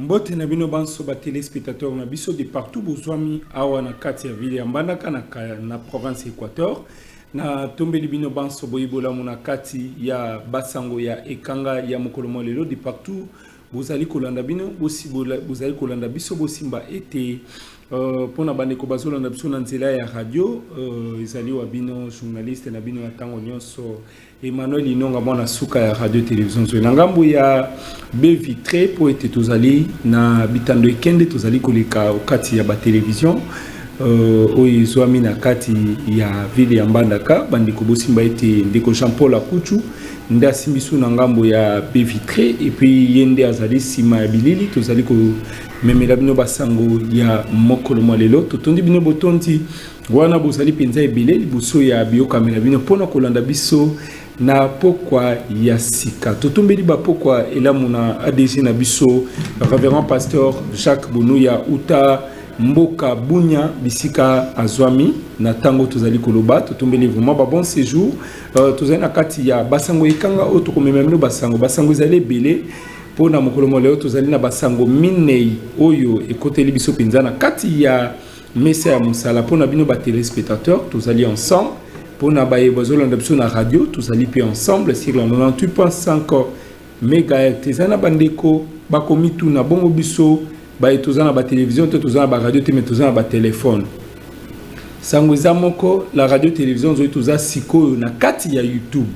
Mbote na bino banso ba téléspectateurs na biso de partout bozwami awa na kati ya ville ya Mbandaka na province Équateur na tombeli bino banso boyibola mona kati ya basango ya ekanga ya mokolo lelo de partout bozali kolanda bino bozali kolanda biso bosimba ete pona bandeko bazolanda biso na nzela ya radio ezali wa bino journaliste na bino ya tango nyonso Emmanuel Inonga mwana suka ya radio télévision zo na ngambo ya Bevitré po ete tozali na bitando ekende tozali koleka okati ya ba télévision oyo zwami na kati ya ville ya Mbandaka bandeko bosimba ete ndeko Jean Paul Akuchu nda simbisu na ngambo ya Bevitré et puis yende azali sima ya bilili tozali ko memela bino basango ya mokolo lelo totondi bino botonti wana bozali penza ebele liboso ya biokamela bino pona kolanda biso na pokwa ya sika totombeli ba pokwa elamu na ADG na biso révérend pasteur Jacques Bonuya uta mboka bunya bisika azwami na tango tozali koloba totombeli vraiment ba bon séjour tozali na kati ya basango ekanga o tokomemela basango ezali ebele pona mokolo leo tozali na basango minei oyo ekoteli biso penza na kati ya mesa ya musala pona bino ba téléspectateurs tozali ensemble pona baye bazolanda biso na radio tozali pe ensemble sur la 98.5 MHz tezana bandeko bakomi tu na bongo biso baye tozana ba télévision tozana ba radio te mais tozana ba téléphone sango za moko la radio télévision zo toza sikoyo na kati ya YouTube.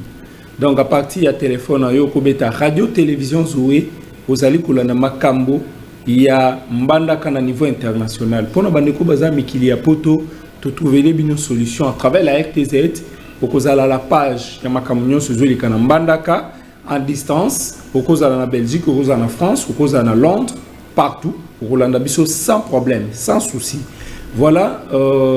Donc à partir ya téléphone ayo kobeta radio télévision zoé ozali kolanda makambo ya Mbandaka na niveau international pona bandeko baza mikili ya poto to trouver une solution à travers la RTZ pour cause la page ya makambo nyonso zoeleka na Mbandaka en distance pour cause na Belgique pour cause na France pour cause na Londres partout pour kolanda biso sans problème sans souci. Voilà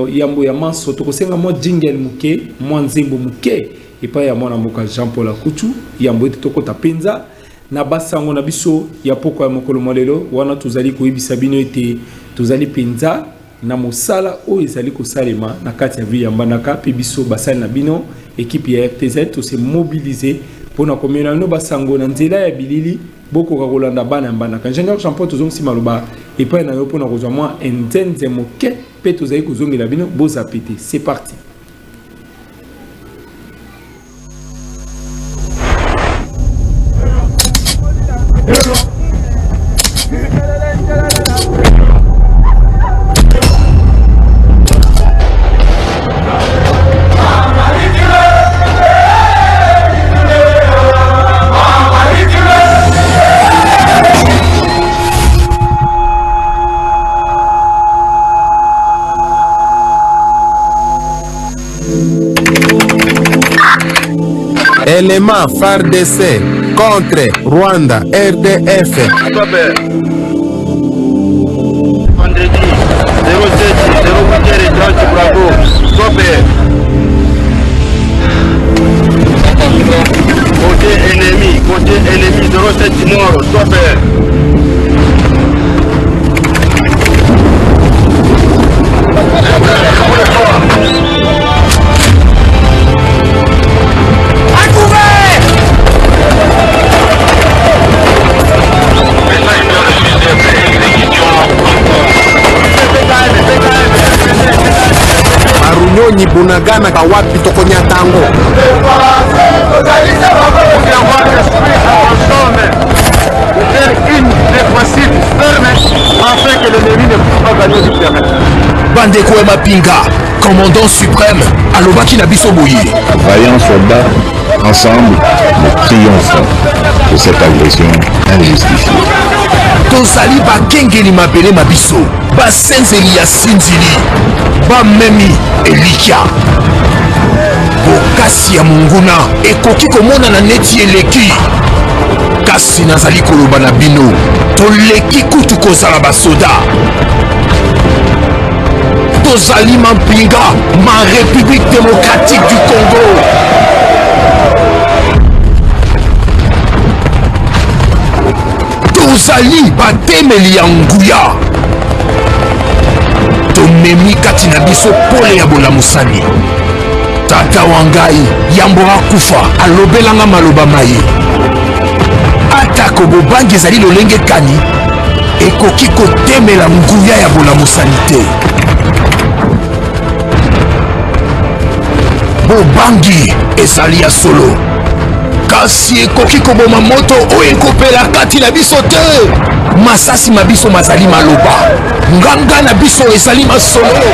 yambo ya manso to kosenga mo jingle muke mo nzembo muke et pas ya mwana mboka Jean Paul Akuchu yambo ete tokota penza na basango na biso ya poko ya mokolo lelo wana tozali koyebisa bino ete tozali penza na mosala o ezali kosalema na kati ya ville ya Mbandaka pe biso basali na bino équipe ya RTZ to se mobiliser pona komela no basango na nzela ya bilili boko ka kolanda bana ya Mbandaka ingénieur Jean Paul tozongi maloba et pas na yo pona kozwa mwa nzenze moke pe tozali kozongela bino boza pété c'est parti. Élément FARDC contre Rwanda RDF. Vendredi 07 08h30 Bravo. Super. Côté ennemi 07 Nord. Super. Nyonyi bunagana kawapi tokonya tango Bandeko ya Mapinga, commandant suprême alobaki na biso boye. Vaillants soldats, ensemble, nous triomphons de cette agression injustifiée. Tozali bakengeli mabele mabiso, basenzeli ya sinzili, bamemi elikia. Bokasi ya munguna ekoki komonana neti eleki. Kasi nazali koloba na bino, toleki kutu kozala basoda. Tozali Mapinga, ma République démocratique du Congo. Tozali batemeli ya nguya. Tomemi kati na biso pole ya bolamusani. Tata wangai yambo akufa alobelanga maloba maye. Atako bobangi ezali lolenge kani ekoki kotemela nguya ya bolamosani te. Bobangi ezali ya solo, kasi ekoki koboma moto oyo ekopela kati na biso te. Masasi mabiso mazali maloba, nganga na biso ezali masolo.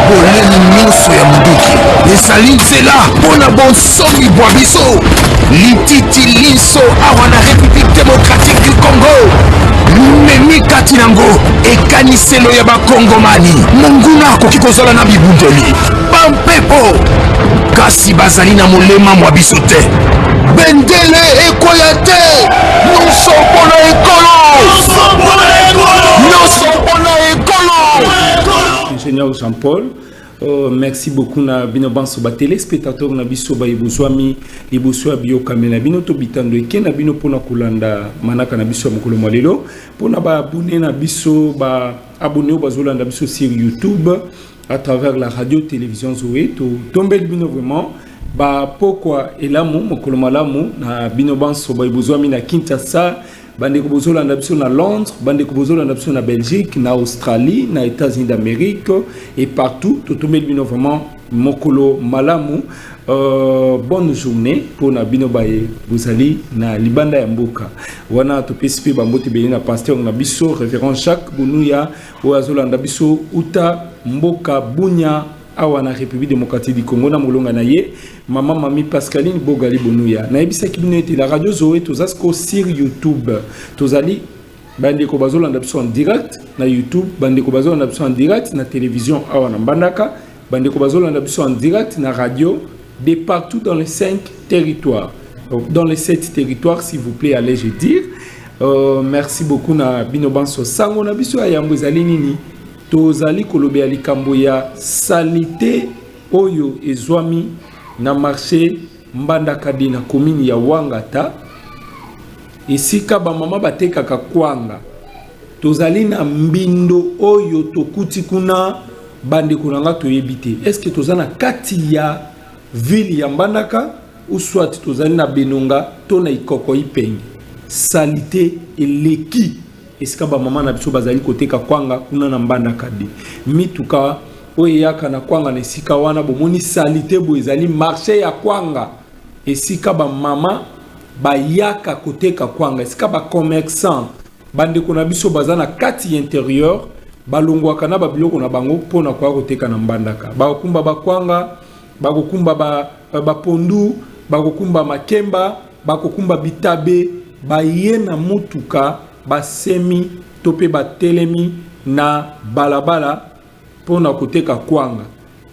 Boleni nyonso ya monduki ezali nzela mpona bonsomi bwa biso. Lititi liso awa na République démocratique du Congo, memi kati nango ekaniselo ya bakongomani. Monguna akoki kozala na bibundeli bampepo, kasi bazali na molema mwa biso te. Bendele ekoya te, nyonso mpona ekolo, nyonso mpona ekolo. Ingénieur Jean-Paul, merci beaucoup na bino banso ba téléspectateur na biso ba ibozwami liboso ya bio kamela bino to bitando eke na bino pona kulanda manaka na biso mokolo malelo pona ba abonné na biso ba abonné ba zolanda biso sur YouTube à travers la radio télévision Zoé to tombel bino vraiment ba pokwa elamu mokolo malamu na bino banso ba ibozwami na Kinshasa, bande ko bozolanda biso na Londres, bande ko bozolanda biso na Belgique, na Australie, na États-Unis d'Amérique et partout. Totomel bino vraiment mokolo malamu. Bonne journée pour na bino baye bozali na libanda ya mboka. Wana to PSP bambote beli na pasteur na biso révérend Jacques Bunuya o azolanda biso uta mboka Bunya awa na République démocratique du Congo na molonga na ye maman mami Pascaline Bogali Bonuya na ebisa kibino ete la radio Zoé tozasko sur YouTube tozali bande ko bazolanda biso en direct na YouTube, bande ko bazolanda biso en direct na télévision awa na Mbandaka, bande ko bazolanda biso en direct na radio de partout dans les 5 territoires. Donc, dans les 7 territoires s'il vous plaît, allez-je dire. Merci beaucoup na bino banso sango na biso ya yambo ezali nini tozali kolobe ya likambo ya salité oyo ezwami na marché Mbandaka de na commune ya Wangata esika ba mama batekaka kwanga tozali na mbindo oyo tokuti kuna bande kunanga toyebite est-ce que tozana kati ya ville ya Mbandaka ou soit tozali na Benonga to na Ikoko Ipenge salité eleki esika ba mama na biso bazali koteka kwanga kuna na Mbandaka de mituka oyo yaka na kwanga na esika wana bomoni salité bo ezali marché ya kwanga esika ba mama bayaka koteka kwanga esika ba commerçant bande kuna biso bazana kati intérieur balongwaka na babiloko na bango pona kwa koteka na Mbandaka bakumba bakwanga bakokumba ba pondu bakokumba makemba bakokumba bitabe baye na mutuka basemi tope batelemi na balabala pona koteka kwanga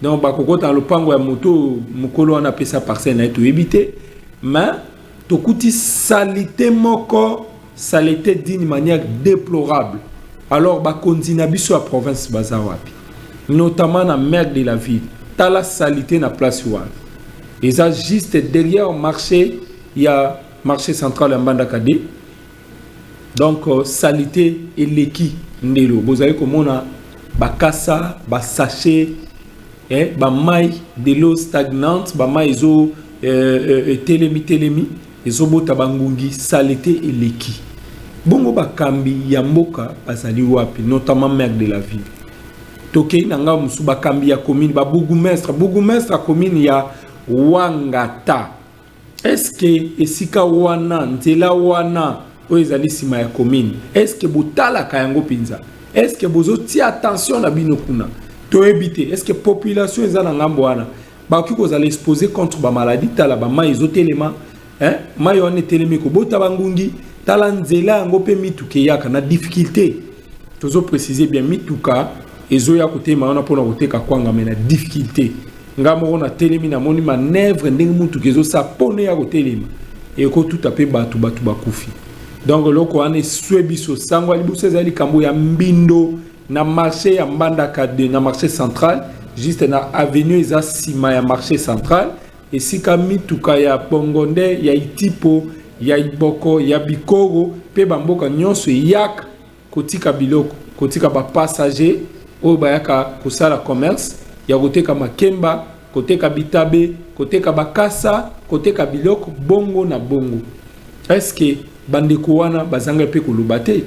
donc bakokota na lopango ya moto mukolo wana pesa parcelle na to ebité mais tokuti salité moko salité d'une manière déplorable. Alors bakonzi na biso ya province baza wapi notamment na maire de la ville tala salité na place wana eza juste derrière marché ya marché central ya Mbandaka de donc salité eleki ndelo bozali komona bakasa ba sachet ba mai de l'eau stagnante ba mai ezo telemi ezo bota bangungi salité eleki bongo bakambi ya mboka bazali wapi notamment maire de la ville tokei nanga musu bakambi ya commune ba bourgmestre commune ya Wangata est-ce que esika wana nzela wana o ezali sima ya commune est-ce que botala kayango pinza est-ce que bozo ti attention na bino kuna to ebite est-ce que population ezana ngambo wana ba ki kozala exposer contre ba maladie tala ba mai ezotelema mai wana telemi ko bota bangungi tala nzela yango pe mituke yaka na difficulté tozo préciser bien mituka ezo ya kotema wana pona koteka kwanga mena difficulté ngamo na telemi na moni manœuvre ndenge mutuka ezo sa pone ya kotelema et ko tout apé batu bakufi donc loko ane swebiso sango libuso ezali kambo ya mbindo na marché ya Mbandaka de na marché central juste na avenue eza sima ya marché central esika mituka ya Bongonde ya Itipo ya Iboko ya Bikoro pe bamboka nyonso yaka kotika biloko kotika ba passager oyo bayaka kosala commerce ya koteka makemba koteka bitabe koteka bakasa koteka biloko bongo na bongo est-ce que bandeko wana bazanga pe koloba te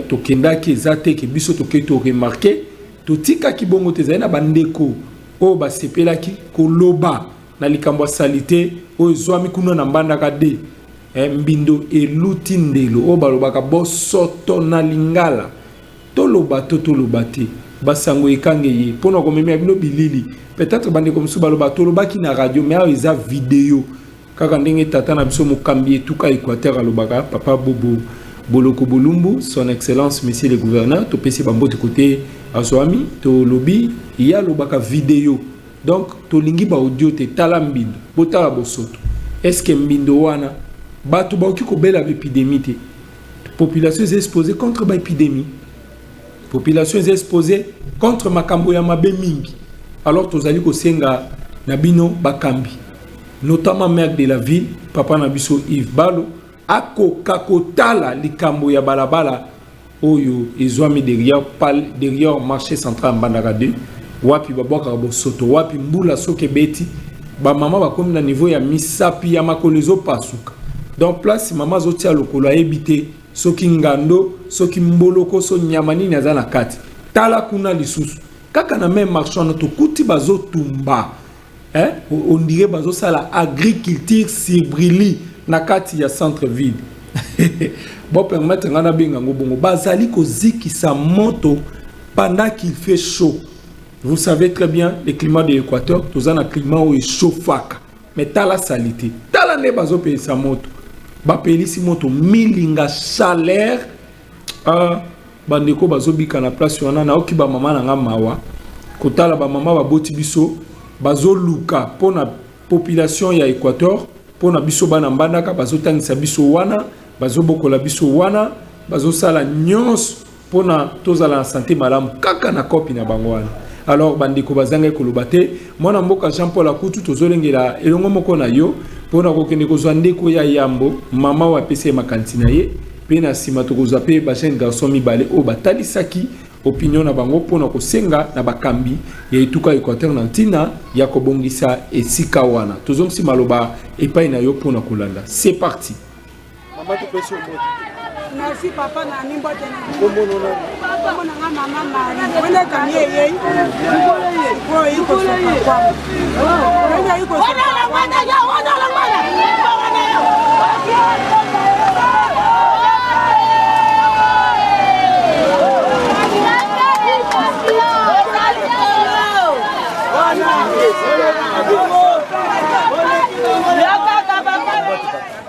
tokendaki ezate ke biso toke to remarquer totika ki bongo te na bandeko o ba sepelaki koloba na likambo salite o ezwami kuna na mbandaka de mbindo eluti ndelo o balobaka bosoto na lingala toloba te basango ekange ye pona komemia bino bilili peut-être bandeko msu baloba tolobaki na radio mais eza vidéo kaka ndenge tata na biso mokambi etuka Équateur alobaka papa Bobo Boloko Bolumbu, son excellence monsieur le gouverneur, to pesi bambo de côté azwami to lobby il y a lobaka vidéo. Donc to lingi ba audio te tala mbindo botala bosoto. Est-ce que mbindo wana batu ba ki ko bela épidémie te population est exposée contre ba épidémie. Population est exposée contre makambo ya mabe mingi. Alors tozali ko senga na bino bakambi. Notamment maire de la ville, papa na biso Yves Balo ako kakotala likambo ya balabala oyo ezwami derrière marché central Mbandaka 2 wapi babwaka bosoto wapi mbula soke beti ba mama bakomi na niveau ya misapi ya makolezo pasuka donc place mama zotia lokolo ebité soki ngando soki mboloko so nyamani na za na kati tala kuna lisusu kaka na même marchand to kuti bazotumba on dirait bazo sala agriculture sibrili na kati ya centre ville bon permettre ngana binga ngobongo bazali koziki sa moto pendant qu'il fait chaud. Vous savez très bien le climat de l'Équateur, tous un climat où il chauffe mais tala salité tala ne bazo payer sa moto ba payer si moto milinga chaleur bandeko bazo bika na place wana na okiba mama na ngamawa kotala ba mama ba boti biso bazo luka pona population ya Équateur pona biso bana mbandaka bazo tangisa biso wana bazo bokola biso wana bazo sala nyons pona tozala na santé malamu kaka na kopi na bango wana. Alors bandeko bazanga koloba te mwana mboka Jean Paul Akutu tozolengela elongo moko na yo pona kokende kozwa ndeko ya yambo mama wa pese makantina ye pe na sima tokozwa pe ba jeune garçon mibale o batalisaki opinion na bango pona kosenga na bakambi ya etuka Équateur na ntina ya kobongisa esika wana tozongisi maloba epai na yo pona kolanda. C'est parti. Maman te pese moto. Merci papa na nimbo tena. Papa na mama mari. Wenda kanye yeye. Ko iko kwa. Wenda iko kwa.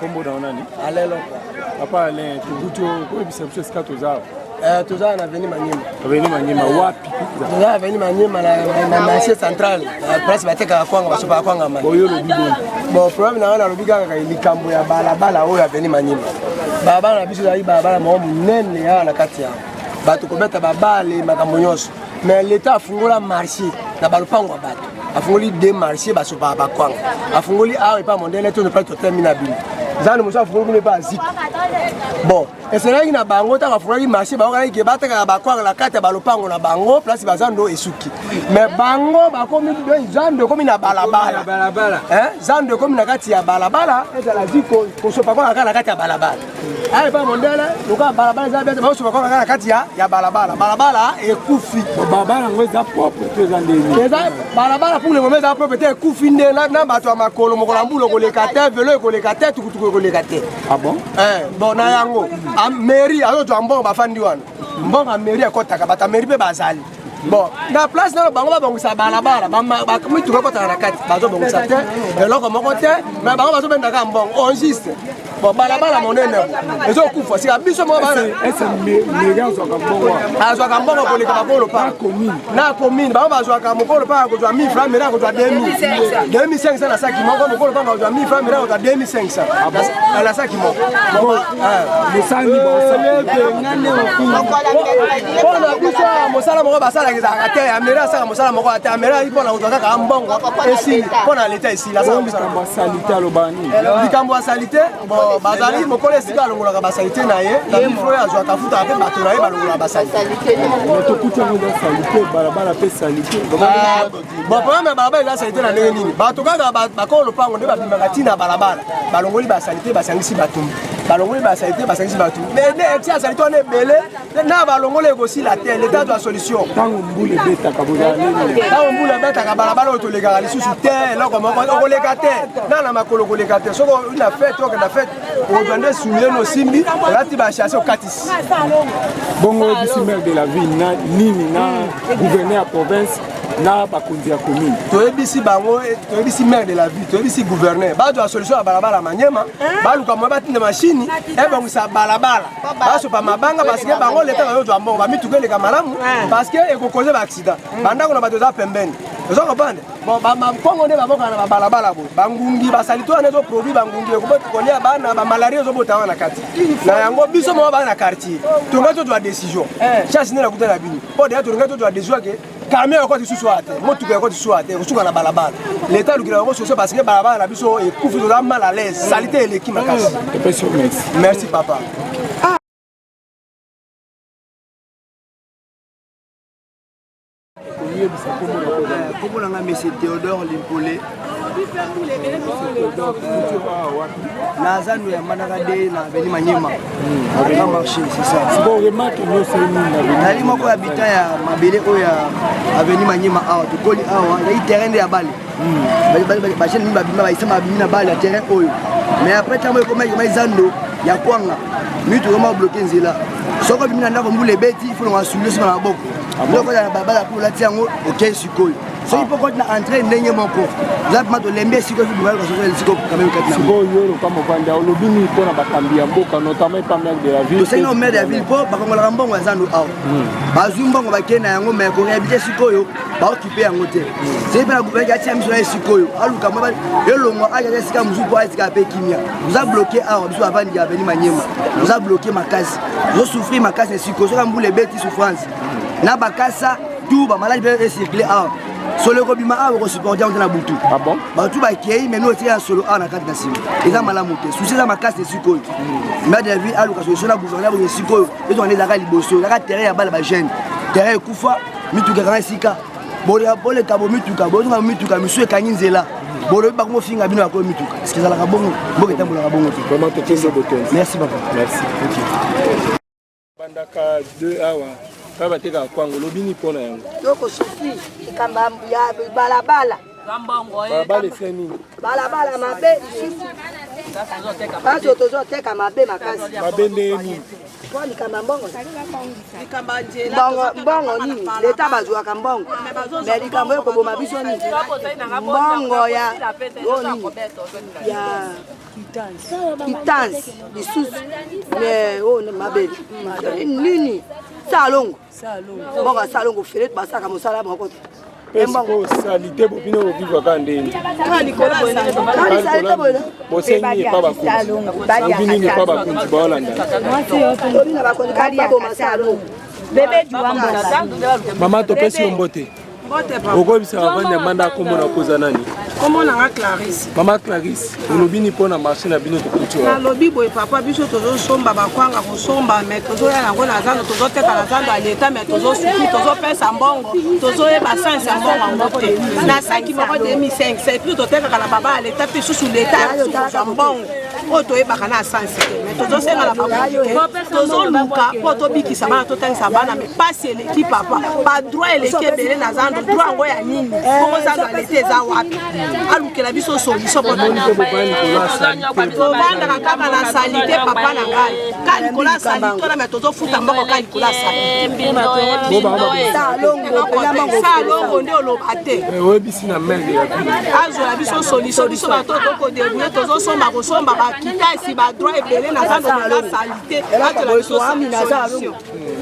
Kombo na nani? Alelo. Papa Alain, tubuto ko bisabso skato zao. Tuzana na veni manyema. Veni manyema wapi? Tuzana veni manyema na marché central. Place bateka kwanga basopa kwanga mali. Boyo lo bibo. Bon problème na wana lobika ka likambo ya balabala oyo ya veni manyema. Baba na biso ya balabala mo munene ya na kati ya. Bato kobeta babale makambo nyonso. Mais l'état afungola marché na balupango bato. Afungoli deux marchés basopa bakwanga. Afungoli a pas mondele to ne pas to terminer bien. Zanu musa afungoli ne pas zik. Bon, et c'est là ina bango ta afungoli marché ba ngaki bata ka bakwanga la kata balupango na bango place bazando esuki. Mais bango ba komi zando komi na balabala. Zando komi na kati ya balabala ezala ziko kosopa kwa na kati ya balabala. Ai pas mondele loka balabala za beta basopa kwa na kati ya balabala. Balabala ekufi. Balabala ngweza propre to zandeni. Balabala pour le moment ça propriété kufinde na bato ya makolo mokola mbulo kolekate velo kolekate tukutuku kolekate. Ah bon? Bon na yango a mairie azo to mbongo bafandi wana mbongo mairie akotaka bata mairie pe bazali. Bon na place na bango babongisa balabala ba mitu kota na kati bazo bongisa te eloko moko te mais bango bazo benda ka mbongo on juste. Bon balabala monene ezo kufa si biso mo bana ese mega zo ka mbongo azo ka mbongo koleka bakolo pa na commune ba bazo ka mokolo pa ko 1000 francs mera ko 2500 na saki moko mokolo pa ko 1000 francs mera ko 2500 na saki moko musani bo ngane okuna biso mosala moko basala kizaka te ya mera saka mosala moko ata mera ipona ko ka mbongo esi pona leta esi la sala salite lobani likambo salite bon bazali mokolo esika alongolaka basalite na ye na bifo ya zwa kafuta pe bato na ye balongola basalite to kutia ngo salite balabala pe salite bon problème balabala eza salite na ndenge nini bato kaka bakolo pango nde babimaka ntina balabala balongoli basalite basangisi batumbi balongoli basalité basangisi bato mais ne tia salito ne belé na balongoli aussi la terre l'état de la solution tango mbule beta kabuzali tango mbule beta kabalabala otolega lisusu terre là comme on lega terre na makolo kolega terre soko une fête to que fête on doit soulever nos simbi là tu vas chasser au katis bongo bisi maire de la ville na nini na gouverneur à province na bakonzi ya commune toyebisi bango toyebisi maire de la ville toyebisi gouverneur ba doit solution à balabala manyema ba luka mo batinda machine e bango sa balabala ba so pa mabanga parce que bango leta yo doit mbongo ba mituke le kamalamu parce que e ko causer ba accident banda ko na bato za pembeni ozo kopande bon ba kongo ne ba boka na balabala bo bangungi ba salito na zo produit bangungi ko boto kolia bana ba malaria zo bota na kati na yango biso mo ba na quartier to ngato doit décision chasse ne la kuta na bini po de to ngato doit décision que camion yako tisusu ate motuko yako tisusu ate kusuka na balabala l'état lukila yako solution parce que balabala na biso e kufi zo mal à l'aise salité eleki makasi merci papa Comment on a mis Théodore Limpolé Nazano ya Managade na Veni Manyema a marché, c'est ça. C'est bon, remarque nous c'est nous. Nali moko habitant ya Mabele oya Aveni Manyema awa to koli awa ya terrain de ya bale. Ba chaîne mba bima ba isama bima bale ya terrain oyo. Mais après tant ko mai zando ya kwanga. Mitu kama bloquer nzela. Soko bimina ndako mbule beti il faut on assumer sur la boko. Donc la baba pour la tiango OK sikoyo. So il faut qu'on entre ndenge moko. Là mato lembe sikoyo fi bimala ko so sikoyo quand même katina. Sikoyo yoro kama kwanda olobini pona bakambi ya mboka notamment pas maire de la ville. C'est non maire de la ville po bakongola mbongo zando aw. Bazwi mbongo bakena yango mais ko réhabiliter sikoyo ba occuper yango te. C'est pas la gouvernement qui a mis sur sikoyo. Aluka mba elongo aya sika muzuko aya sika pe kimia. Vous a bloqué aw biso avant de venir Manyema. Vous a bloqué ma case. Vous souffrir ma case sikoyo so mbule beti souffrance. Na bakasa tout ba malade peut circuler aw. Solo ko bima aw ko supporter on na butu. Ah bon? Ba tout ba kei mais nous aussi en solo aw na kati na sima. Eza malamu te. Souci za ma case sikoyo. Mais de vie aluka solution na gouverneur bo sikoyo. Ils ont les zaka liboso. La terrain ya bala ba jeune. Terrain kufa mituka kana sika. Boya bole kabo mituka bozo mituka misu kanyi nzela. Bolo ba ko finga bino ko mituka. Est-ce que ça la kabongo? Boke tambola kabongo te. Comment te tese boton? Merci papa. Merci. OK. Bandaka 2 awa. Kaba teka kwango lobini pona yango. Yoko sufi kamba ya balabala. Balabala feni. Balabala mabe isusu. Bazo tozo teka mabe makasi. Mabe neni. Kwa likamba mbongo. Likamba njela. Mbongo nini? Leta bazwa kambongo. Mais likambo yoko boma biso nini? Mbongo ya nini? Ya Kitans. Isusu. Mais mabe. Nini? Salongo. Bon, salongo fait ba saka mosala moko. Embango salité bopino vivre kandeni. Nicolas salité bona. Bosenyi pa ba kunti. Ambini ni pa ba kunti ba Holanda. Obina ba konti ka ba masalo. Bébé juamba. Mama to pesi ombote. Oko bisa avanda manda komona koza nani? Comment on a Clarisse? Maman Clarisse, olobini pona marché na bino to kutua. Na lobi boy papa biso tozo somba bakwanga ko somba mais tozo ya ngo na zando tozo teka na zando aleta mais tozo suki tozo pesa mbongo tozo ye ba sans mbongo ngote. Na saki moko 2005 c'est plus to teka na baba aleta pe sous l'état tozo mbongo. O to ye bakana sans mais tozo senga na baba. Tozo luka po to biki sabana to tanga sabana mais pas c'est l'équipe papa. Pas droit l'équipe belé na zando droit ngo ya nini. Ko zando aleta za wapi? Alukela biso solution pour nous. Kovanda kaka na salite papa na ngai. Ka Nicolas salite na metozo futa mboko ka Nicolas salite. Salongo nde olobate. Oye bisi na maire de la ville. Azola biso solution biso batoko ko débrouiller tozo somba ko somba ba kitasi ba droit ebele na zando na salite. Azola biso solution.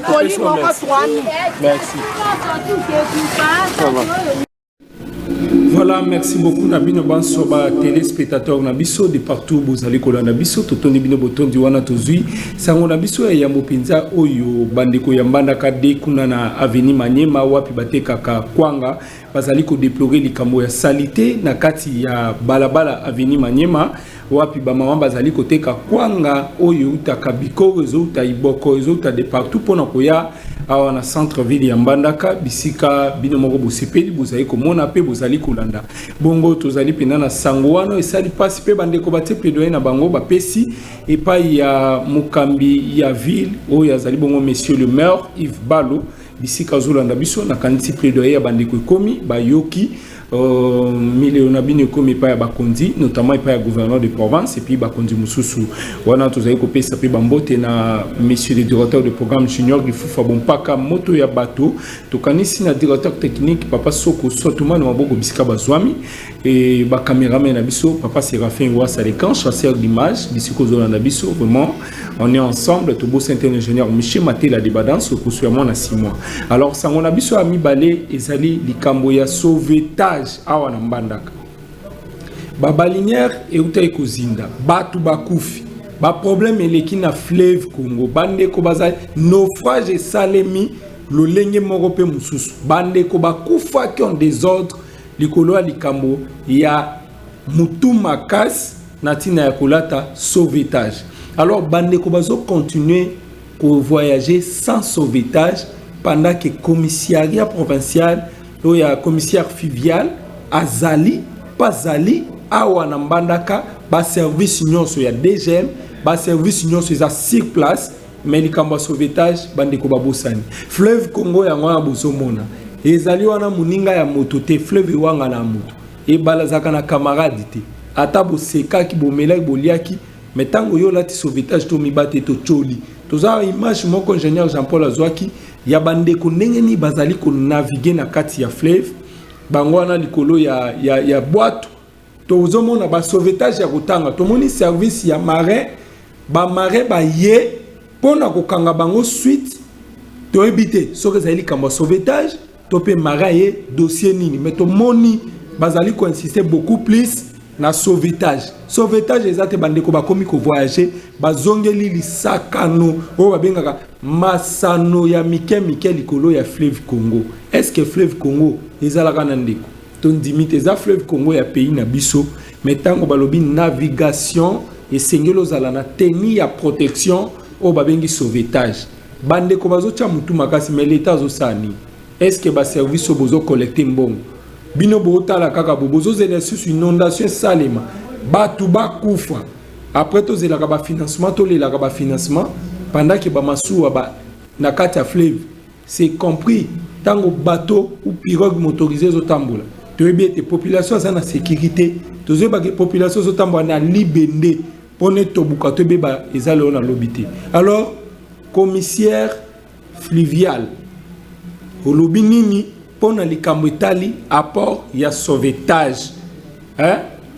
Poli moko 3000. Merci. Voilà, merci beaucoup Nabino Bansoba, téléspectateurs Nabiso de partout, Bozali Kola Nabiso, Totoni Bino Boton Diwana Tozui, Sango Nabiso et Yambo Pinza Oyo, Bandeko Yambanda Kade Kunana Aveni Manyema, Wapi Bate Kaka Kwanga, Bazali ko déplorer likambo ya salité na kati ya balabala Aveni Manyema, Wapi Bamama Bazali Kote Kwanga Oyo, Uta Kabiko, Uta Iboko, Uta de partout pour Nakoya. awa na centre ville ya Mbandaka bisika bino moko bosepeli bozali komona pe bozali kolanda bongo tozali pena na sango wana esali pasi pe bandeko batie plaidoyer na bango bapesi epai ya mokambi ya ville oyo azali bongo monsieur le maire Yves Balo bisika zolanda biso na kanisi plaidoyer ya bandeko ekomi bayoki millions bino comme pas bakondi notamment pas gouverneur de province et puis bakondi mususu wana tozali kopesa pe bambote na monsieur le directeur de programme junior Gifufa Bompaka moto ya bato tokanisi na directeur technique papa Soko Sotuma na maboko bisika bazwami et ba caméraman na biso papa Séraphin Ouassa les camps chasseur d'images bisiko zolanda biso vraiment on est ensemble to boss ingénieur Michel Maté la débadance au courant na 6 mois alors ça on a biso ami balé ezali likambo ya sauvetage awa na Mbandaka babalinière eutai kozinda batu bakufi ba problème eleki na fleuve Congo bande ko bazali naufrage salemi lolenge moko pe mususu bande ko bakufa qui ont des ordres likolo likambo ya mutu makas natina ya kolata sauvetage alors bande ko bazo continuer pour voyager sans sauvetage pendant que commissariat provincial ou ya commissaire fluvial azali pazali awa na Mbandaka ba service nyonso ya DGM ba service nyonso za sur place mais likambo sauvetage bande ko babosani fleuve Congo ya ngwa bozomona ezali wana muninga ya moto te fleuve wanga na moto e balazaka na camarade te ata boseka ki bomela boliaki mais tango yo lati sauvetage to mibate to choli toza image moko ingénieur Jean-Paul Azwaki ya bande ko ndenge ni bazali ko naviguer na kati ya fleuve bango wana likolo ya boîte tozomona ba sauvetage ya kotanga tomoni service ya marin ba ye pona kokanga bango suite to ebité soki ezali kamba sauvetage to pe marin ye dossier nini mais tomoni bazali ko insister beaucoup plus na sauvetage ezate bandeko bakomi ko voyager bazongeli lisakano o babengaka masano ya mike likolo ya fleuve Congo est-ce que fleuve Congo ezalaka na ndeko tondimite za fleuve Congo ya pays na biso mais tango balobi navigation et sengelo zala na tenue ya protection o babengi sauvetage bandeko bazocha mutu makasi mais l'état zosani est-ce que ba service bozo collecter mbongo bino botala kaka bozo zela sur inondation salema batu bakufa après to zela ba financement to lela ba financement pendant que ba masuwa ba na kati ya fleuve c'est compris tango bateau ou pirogue motorisée zotambola to ebete population za na sécurité to zeba ke population zotambola na libende pone tobuka to beba ezalo na lobité alors commissaire fluvial olobi nini pona likambo etali apport ya sauvetage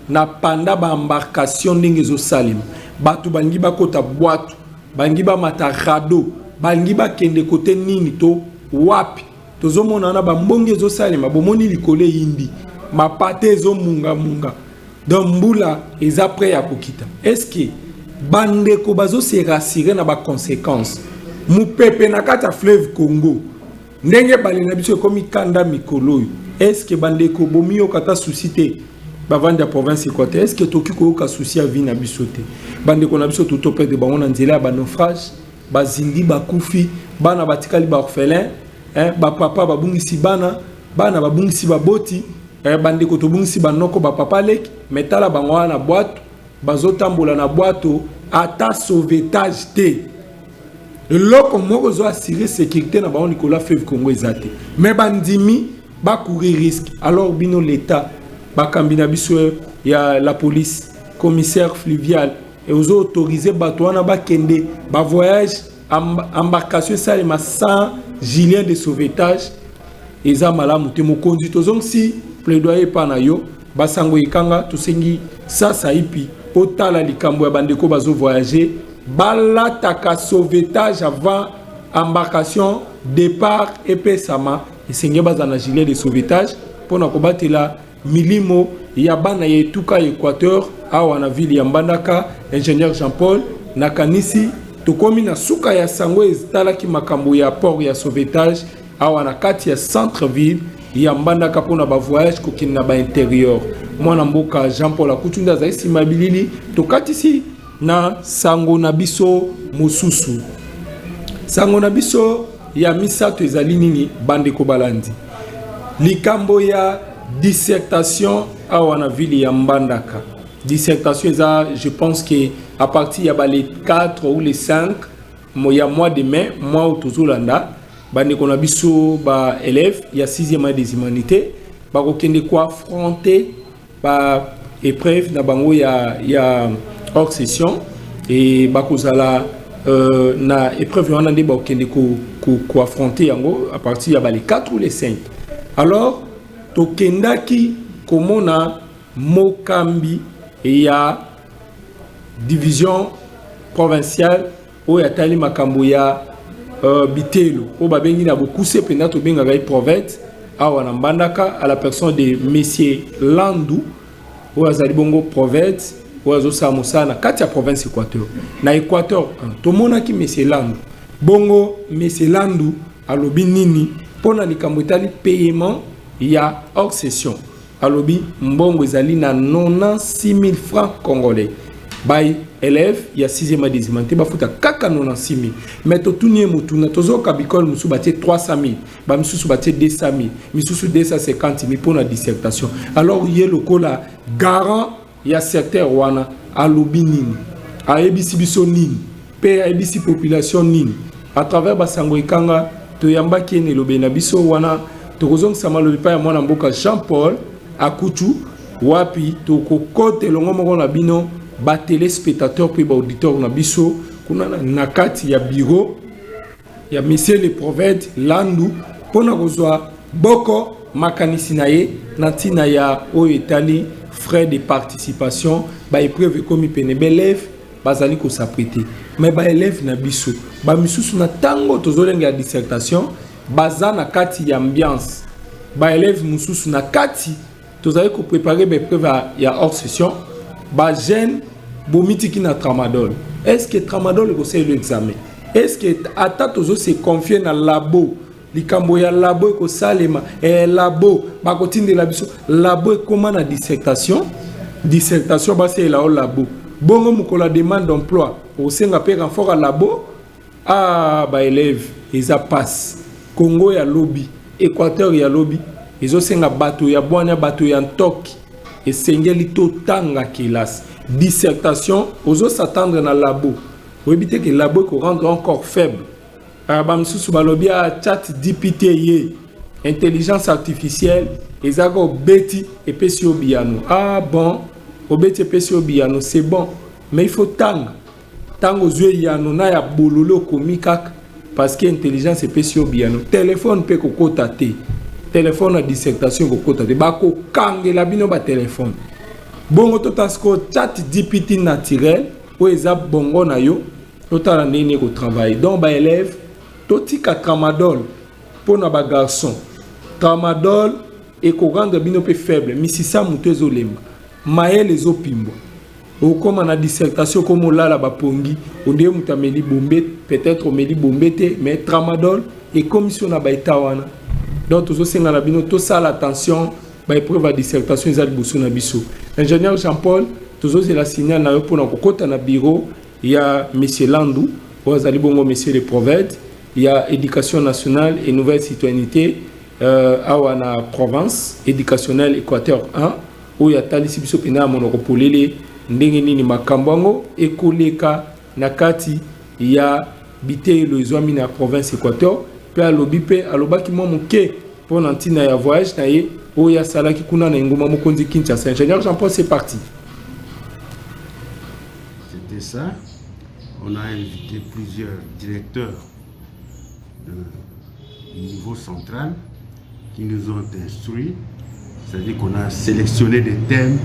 na panda ba embarcation ndenge zo salim batu bangi bakota boîte bangi ba matarado bangi ba kende kote nini to wapi tozomona na ba mbonge zo salim bomoni likole indi mapate zo munga donc mbula eza prêt ya kokita est-ce que bande ko bazo se rassurer na ba conséquences mu pepe na kata fleuve Congo ndenge balina biso komi kanda mikolo est-ce que bande ko bomio kata suscité bavandi ya province Équateur est-ce que toki ko ka souci à vie na biso te bande ko na biso tout topé de bango na nzela ba naufrage bazindi bakufi bana batikali ba orphelin ba papa babungisi bana babungisi baboti bande ko tobungisi banoko ba papa leki metala bango na boîte bazotambola na boîte ata sauvetage te loko moko zo assurer sécurité na bango Nicolas fleuve Congo ezate mais bandimi ba courir risque alors bino l'état ba kambina biso ya la police commissaire fluvial et aux autoriser bato wana ba kende ba voyage embarcation salema sans gilet de sauvetage eza malamu te mokonzi tozong si plaidoyer pa na yo basango ikanga tosengi sasa ipi potala likambo ya bandeko bazo voyager balataka sauvetage avant embarcation départ epesama esenge bazana gilet de sauvetage pona kobatela milimo ya bana ya etuka Équateur awa na ville ya Mbandaka ingénieur Jean-Paul nakanisi tokomi na suka ya sango etalaki makambo ya port ya sauvetage awa na kati ya centre ville ya Mbandaka pona ba voyage kokina ba intérieur mwana mboka Jean-Paul akutunda za isimabilili tokatisi na sango na biso mususu sango na biso ya misato ezali nini bandeko balandi likambo ya dissertation awa na ville ya Mbandaka. Dissertation eza, je pense que à partir ya les 4 ou les 5 ya mois de mai, mois où tozolanda bandeko na biso ba élèves ya 6e année des humanités ba kokende ko affronter ba épreuve na bango ya hors session et ba kozala na épreuve wana nde ba kokende ko affronter yango à partir ya les 4 ou les 5. Alors tokendaki komona mokambi ya division provinciale o ya tali makambo ya bitelo o babengi na bokuse penda to benga gai province awa na Mbandaka à la personne de monsieur Landu o azali bongo province o azosa mosana kati ya province Équateur na Équateur to mona ki monsieur Landu bongo monsieur Landu alobi nini pona likambo etali paiement ya hors session alobi mbongo ezali na 96 000 francs congolais by élève ya 6e année des humanités bafuta kaka 96 000 mais totunie mutuna tozoka bikol musu batie 300 000 ba mususu batie 200 000 misusu 250 000 pour la dissertation. Alors yé lokola garant ya secteur wana alobi nini ayebisi biso nini pe ayebisi population nini à travers basango ikanga toyambaki ene lobe na biso wana tokozong samalo pa ya mwana mboka Jean Paul Akutu wapi tokokote longo moko na bino ba téléspectateurs puis ba auditeurs na biso kuna na kati ya bureau ya monsieur le prophète Landu pona kozwa boko makanisi na ye na tina ya o etali frais de participation ba épreuve comme pene belève bazali ko s'apprêter mais ba élève na biso ba misusu na tango tozolenga dissertation baza na kati ya ambiance ba élève mususu na kati tozali ko préparer ba épreuve ya hors session ba jeune bomitiki na tramadol. Est-ce que tramadol est l'examen? Est-ce que ata tozo se confier na labo likambo ya labo ko salema labo ba kotinde la biso labo e comment na dissertation ba c'est la labo bongo mukola demande d'emploi au senga pe renfort à labo ba élève eza passe Congo ya lobby Équateur ya lobby ezo senga bato ya bwana bato ya ntoki esengeli to tanga kilas dissertation ozo s'attendre na labo ou éviter que labo ko rendre encore faible ba msusu balobi a chat GPT intelligence artificielle ezako beti et pesi obiano bon obeti et pesi obiano c'est bon mais il faut tango zwe yano na ya bololo komikaka parce que intelligence et pesi obiano téléphone pe ko kota te téléphone à dissertation ko kota te ba ko kangela bino ba téléphone bongo totasko chat GPT naturel ou eza bongo na yo totala ndenge ko travail donc ba élève totika tramadol pour na ba garçon tramadol et ko rendre bino pe faible misisa muto ezolemba mael ezopimbo o comme na dissertation comme lala ba pongi onde mutameli bombe peut-être omeli bombe te mais tramadol et commission na ba etawana donc tozo senga na bino to sala attention ba épreuve à dissertation ezali boso na biso. Ingénieur Jean-Paul tozo la signal na yo pour na kokota na bureau ya monsieur Landu ou azali bongo monsieur le prophète ya éducation nationale et nouvelle citoyenneté awa na province éducationnelle Équateur 1 où ya talisi biso pena monokopolele ndenge nini makambango ekoleka na kati ya bitelo ezwami na province Équateur pe alobi pe alobaki mo moke pour nantina ya voyage na ye où ya salaki kuna na ngoma mokonzi Kinshasa. Ingénieur Jean-Paul, c'est parti. C'était ça. On a invité plusieurs directeurs du niveau central qui nous ont instruits. C'est-à-dire qu'on a sélectionné des thèmes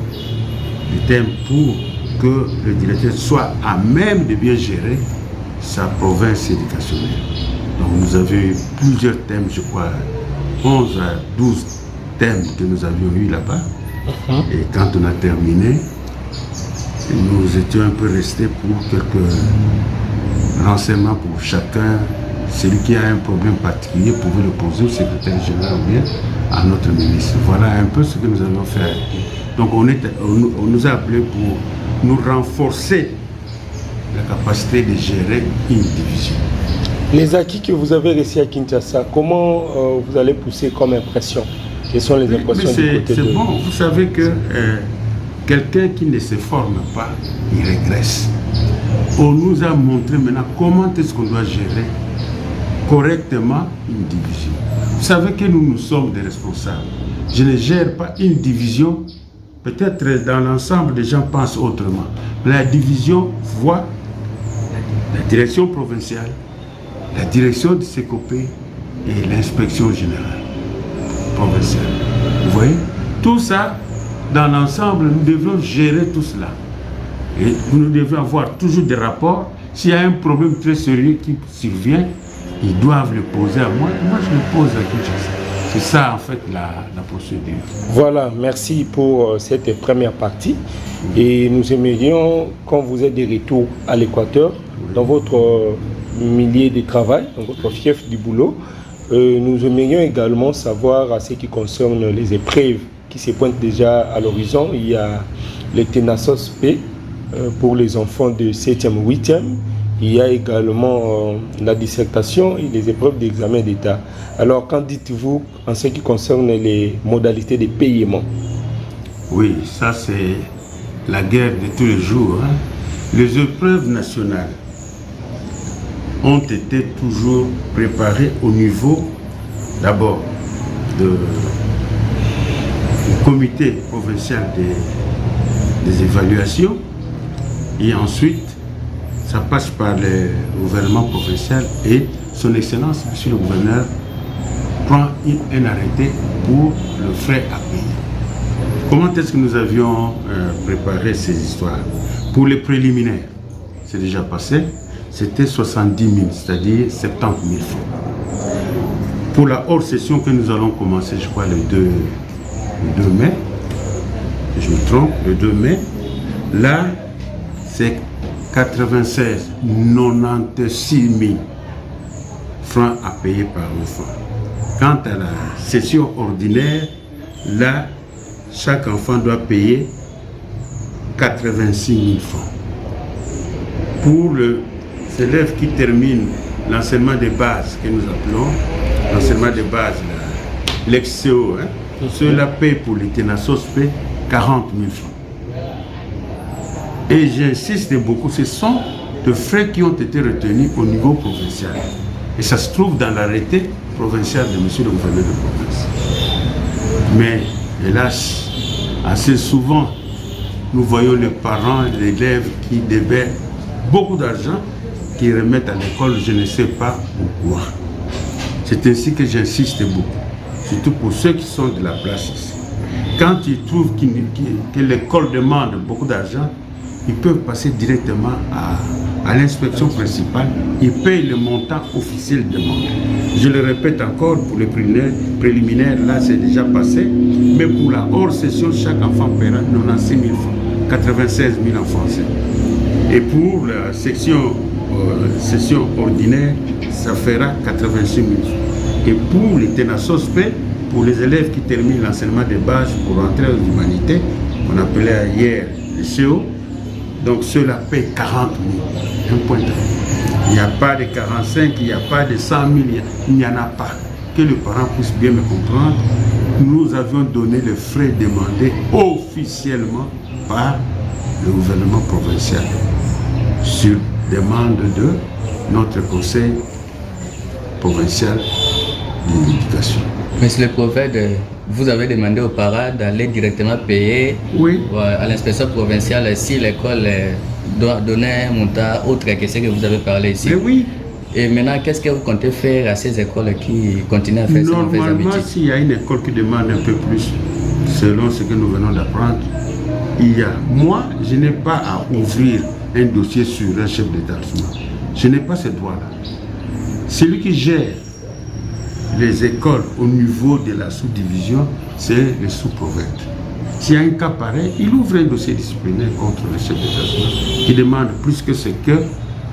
pour que le directeur soit à même de bien gérer sa province éducationnelle. Donc nous avions eu plusieurs thèmes, je crois 11 à 12 thèmes que nous avions eu là-bas. Et quand on a terminé, nous étions un peu restés pour quelques renseignements pour chacun. Celui qui a un problème particulier pouvait le poser au secrétaire général ou bien à notre ministre. Voilà un peu ce que nous avons fait. Donc on nous a appelés pour nous renforcer la capacité de gérer une division. Les acquis que vous avez réussi à Kinshasa, comment vous allez pousser comme impression? Quelles sont les impressions du côté de... C'est bon, vous savez que quelqu'un qui ne se forme pas, il régresse. On nous a montré maintenant comment est-ce qu'on doit gérer correctement une division. Vous savez que nous sommes des responsables. Je ne gère pas une division. Peut-être dans l'ensemble, les gens pensent autrement. La division voit la direction provinciale, la direction du CECOP et l'inspection générale provinciale. Vous voyez? Tout ça, dans l'ensemble, nous devons gérer tout cela. Et nous devons avoir toujours des rapports. S'il y a un problème très sérieux qui survient, ils doivent le poser à moi. Moi, je le pose à Kinshasa. C'est ça, en fait, la procédure. Voilà, merci pour cette première partie. Et nous aimerions, quand vous êtes de retour à l'Équateur, dans votre milieu de travail, dans votre fief du boulot, nous aimerions également savoir, à ce qui concerne les épreuves qui se pointent déjà à l'horizon, il y a le Tenasos P pour les enfants de 7e, 8e. Il y a également la dissertation et les épreuves d'examen d'État. Alors, qu'en dites-vous en ce qui concerne les modalités de paiement? Oui, ça c'est la guerre de tous les jours. Hein. Les épreuves nationales ont été toujours préparées au niveau, d'abord, du comité provincial des évaluations, et ensuite, ça passe par le gouvernement provincial et son Excellence, Monsieur le Gouverneur, prend un arrêté pour le frais à payer. Comment est-ce que nous avions préparé ces histoires? Pour les préliminaires, c'est déjà passé, c'était 70 000, c'est-à-dire 70 000 francs. Pour la hors session que nous allons commencer, je crois, le 2 mai, si je me trompe, le 2 mai, là, c'est 96 000 francs à payer par enfant. Quant à la session ordinaire, là, chaque enfant doit payer 86 000 francs. Pour les élèves qui terminent l'enseignement de base que nous appelons, l'enseignement de base, l'ex-CO, ceux-là payent pour les Tenasos 40 000 francs. Et j'insiste beaucoup, ce sont des frais qui ont été retenus au niveau provincial. Et ça se trouve dans l'arrêté provincial de monsieur le gouverneur de province. Mais hélas, assez souvent, nous voyons les parents et les élèves qui devaient beaucoup d'argent, qui remettent à l'école, je ne sais pas pourquoi. C'est ainsi que j'insiste beaucoup, surtout pour ceux qui sont de la place ici. Quand ils trouvent que l'école demande beaucoup d'argent, ils peuvent passer directement à l'inspection principale, ils payent le montant officiel demandé. Je le répète encore, pour les préliminaires, là c'est déjà passé, mais pour la hors session, chaque enfant paiera 96 000 francs, 96 000 en français. Et pour la session ordinaire, ça fera 86 000 francs. Et pour les Tenasos P, pour les élèves qui terminent l'enseignement de base pour rentrer aux humanités, qu'on appelait hier le CO, donc ceux-là paient 40 000, un point de vue. Il n'y a pas de 45, il n'y a pas de 100 000, il n'y en a pas. Que les parents puissent bien me comprendre, nous avions donné les frais demandés officiellement par le gouvernement provincial sur demande de notre conseil provincial de l'éducation. Monsieur le prophète, vous avez demandé aux parents d'aller directement payer à l'inspection provinciale si l'école doit donner un montant autre que ce que vous avez parlé ici. Mais oui. Et maintenant, qu'est-ce que vous comptez faire à ces écoles qui continuent à faire ces mauvaises habitudes? Normalement, s'il y a une école qui demande un peu plus, selon ce que nous venons d'apprendre, moi, je n'ai pas à ouvrir un dossier sur un chef d'établissement. Je n'ai pas ce droit-là. Celui qui gère les écoles au niveau de la sous-division, c'est le sous-prophète. S'il y a un cas pareil, il ouvre un dossier disciplinaire contre le chef d'établissement qui demande plus que ce que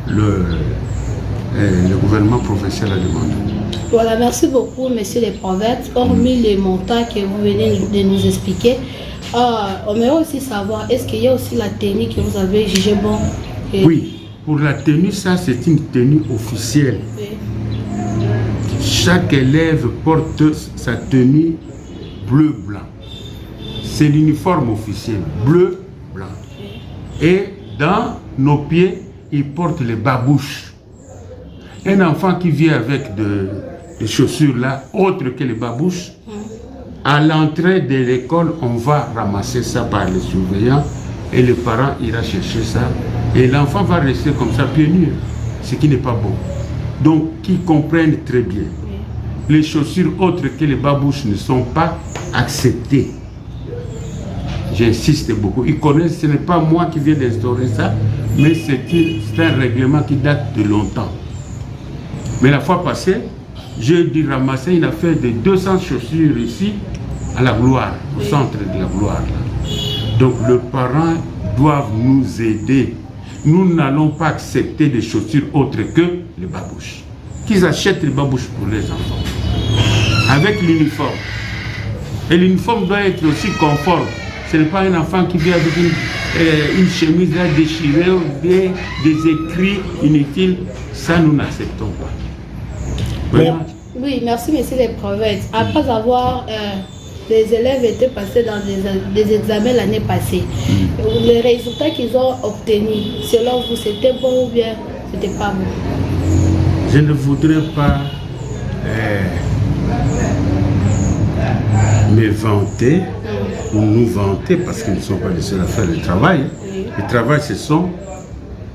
le gouvernement provincial a demandé. Voilà, merci beaucoup, monsieur le prophète. Hormis les montants que vous venez de nous expliquer, on aimerait aussi savoir, est-ce qu'il y a aussi la tenue que vous avez jugée bon? Oui, pour la tenue, ça c'est une tenue officielle chaque élève porte sa tenue bleu-blanc. C'est l'uniforme officiel, bleu-blanc. Et dans nos pieds, ils portent les babouches. Un enfant qui vient avec des chaussures là, autres que les babouches, à l'entrée de l'école, on va ramasser ça par les surveillants et le parent ira chercher ça. Et l'enfant va rester comme ça, pieds nus, ce qui n'est pas bon. Donc, qu'ils comprennent très bien. Les chaussures autres que les babouches ne sont pas acceptées. J'insiste beaucoup. Ils connaissent, ce n'est pas moi qui viens d'instaurer ça, mais c'est un règlement qui date de longtemps. Mais la fois passée, j'ai dû ramasser une affaire de 200 chaussures ici, à la gloire, au centre de la gloire. Donc, les parents doivent nous aider. Nous n'allons pas accepter des chaussures autres que les babouches. Qu'ils achètent les babouches pour les enfants. Avec l'uniforme. Et l'uniforme doit être aussi conforme. Ce n'est pas un enfant qui vient avec une chemise là déchirée ou des écrits inutiles. Ça, nous n'acceptons pas. Vraiment. Oui, merci, monsieur les prophètes. Après avoir... les élèves étaient passés dans des examens l'année passée. Les résultats qu'ils ont obtenus, selon vous, c'était bon ou bien c'était pas bon? Je ne voudrais pas me vanter ou nous vanter parce qu'ils ne sont pas les seuls à faire le travail. Le travail, ce sont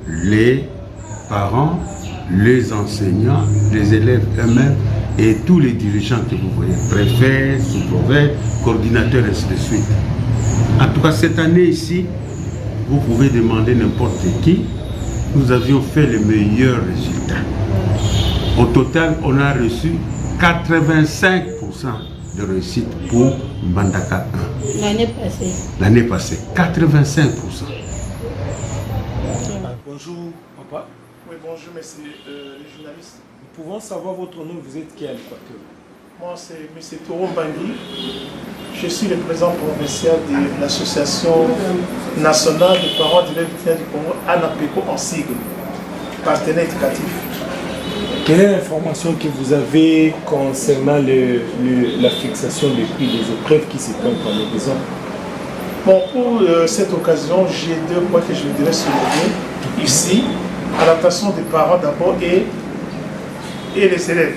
les parents, les enseignants, les élèves eux-mêmes et tous les dirigeants que vous voyez, préfets, sous-préfets, coordinateurs, ainsi de suite. En tout cas, cette année ici, vous pouvez demander n'importe qui, nous avions fait les meilleurs résultats. Au total, on a reçu 85% de réussite pour Mbandaka 1. L'année passée. L'année passée, 85%. Bonjour, papa. Oui, bonjour, monsieur les journalistes. Nous pouvons savoir votre nom, vous êtes qui à l'Équateur? Moi, c'est M. Toro Mbangui. Je suis le président provincial de l'association nationale des parents d'élèves du Congo, ANAPECO en sigle, partenaire éducatif. Quelle est l'information que vous avez concernant la fixation des prix des épreuves qui se prennent par les maisons? Bon, pour cette occasion, j'ai deux points que je voudrais souligner ici. Adaptation des parents d'abord et les élèves.